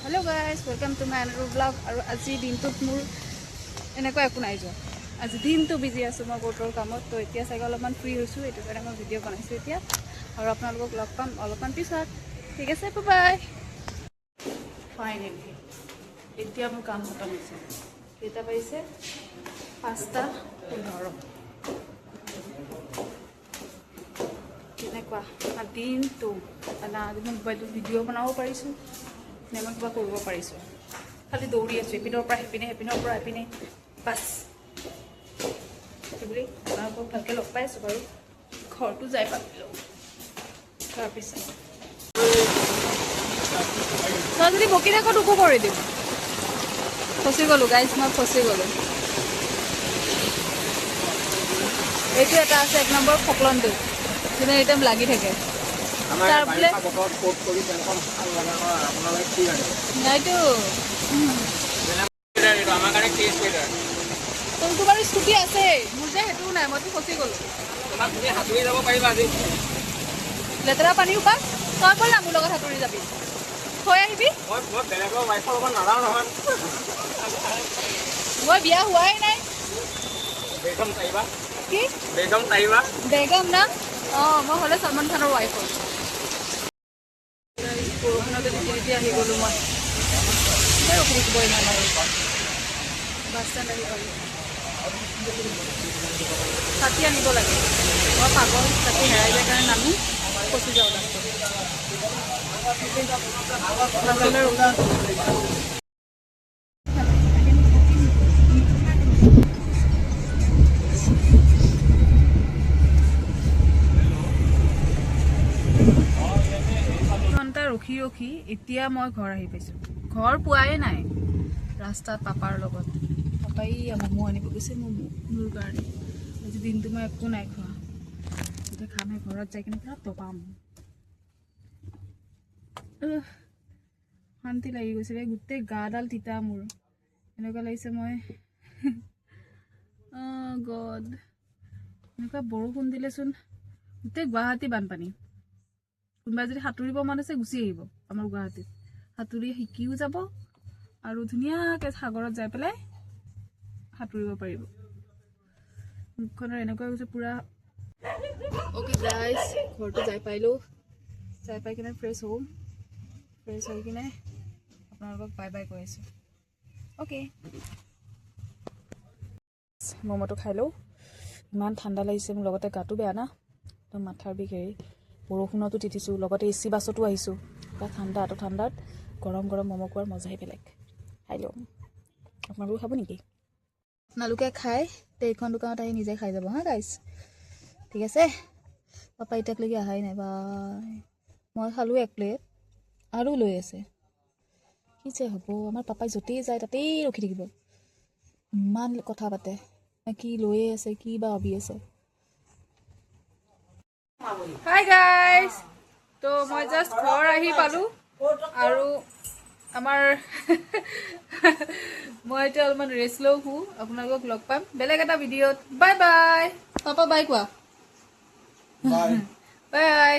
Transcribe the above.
Hello guys, welcome to my another vlog. আৰু আজি দিনটোত মোৰ এনেকুৱা একো নাই যোৱা। আজি দিনটো বিজি আছোঁ মই গোটৰ কামত। তো এতিয়া চাগে অলপমান ফ্ৰী হৈছোঁ, এইটো কাৰণে মই ভিডিঅ' বনাইছোঁ এতিয়া। আৰু আপোনালোকক লগ পাম অলপমান পিছত। ঠিক আছে, বাই। ফাইনেলি এতিয়া মোৰ কাম খতম হৈছে। কেইটা বাজিছে? 5:15। কেনেকুৱা দিনটো আজি মই মোবাইলটোত ভিডিঅ' বনাব পাৰিছোঁ নে মই কিবা কৰিব পাৰিছোঁ। খালি দৌৰি আছোঁ এপিনৰ পৰা হেপিনে বাছ সেইবুলি আপোনালোকক ভালকৈ লগ পাই আছোঁ বাৰু। ঘৰটো যাই পালোঁ তাৰপিছত তই যদি বকি থাকোঁ তোকো কৰি দিম। ফচি গ'লোঁ গাইজ, মই ফচি গ'লোঁ। এইটো এটা আছে 1 নম্বৰ ফকলনটো, যোনে একদম লাগি থাকে। তাৰ বোলে তোমাৰ স্কুটি আছে, মোৰ যে সেইটোও নাই, মইতো ফচি গ'লোঁ। লেতেৰা পানী সোপা তই ব'ল না মোৰ লগত সাঁতুৰি যাবি, থৈ আহিবি। মই বিয়া হোৱাই নাই। কি বেগম না? অঁ, মই হ'লে সলমান খানৰ ৱাইফ হয়। বৰষুণতে তিতি আহি গ'লোঁ মই। ৰখি থাকিব ইমান আৰু বাছ ষ্টেণ্ড আহি পালোঁ। ছাতি আনিব লাগে, মই পাগল। ছাতি হেৰাই যায় কাৰণে নানো, ফচি যাওঁ লাষ্টত। ৰখি ৰখি এতিয়া মই ঘৰ আহি পাইছোঁ। ঘৰ পোৱাই নাই, ৰাস্তাত পাপাৰ লগত। পাপাই ম'ম' আনিব গৈছে, মোৰ কাৰণে। আজি দিনটো মই একো নাই খোৱা, এতিয়া খামহে ঘৰত যাই কিনে পুৰা টপাম। শান্তি লাগি গৈছে, গোটেই গাডাল তিতা মোৰ। এনেকুৱা লাগিছে মই গড, এনেকুৱা বৰষুণ দিলেচোন গোটেই গুৱাহাটী বানপানী। কোনোবাই যদি সাঁতুৰিব মন আছে গুচি আহিব আমাৰ গুৱাহাটীত, সাঁতুৰি শিকিও যাব আৰু ধুনীয়াকৈ সাগৰত যাই পেলাই সাঁতুৰিব পাৰিব। মুখখনৰ এনেকুৱা হৈছে পুৰা। অ'কে গাইজ, ঘৰটো যাই পাইলোঁ। যাই পাই কিনে ফ্ৰেছ হওঁ, ফ্ৰেছ হৈ কিনে আপোনালোকক বাই বাই কৈ আছোঁ। অ'কে, ম'ম'টো খাই লওঁ। ইমান ঠাণ্ডা লাগিছে মোৰ, লগতে গাটো বেয়া না, একদম মাথাৰ বিষ হেৰি। বৰষুণতো তিতিছোঁ, লগতে AC বাছতো আহিছোঁ। তাত ঠাণ্ডাত গৰম গৰম ম'ম' খোৱাৰ মজাই বেলেগ। খাই লওঁ, আপোনালোকে খাব নেকি? আপোনালোকে খাই এইখন দোকানত আহি নিজে খাই যাব হা গাইজ, ঠিক আছে? পাপা এতিয়ালৈকে অহাই নাই। বাই, মই খালোঁ 1 প্লেট আৰু লৈ আছে। কি যে হ'ব, আমাৰ পাপাই য'তেই যায় তাতেই ৰখি থাকিব। ইমান কথা পাতে, কি লৈয়ে আছে, কি বা ভাবি আছে। হাই গাইজ, তো মই জাষ্ট ঘৰ আহি পালোঁ আৰু আমাৰ মই এতিয়া অলপমান ৰেষ্ট লওঁ, শু। আপোনালোকক লগ পাম বেলেগ এটা ভিডিঅ'ত। Bye bye. পাপা বাই কোৱা। Bye bye.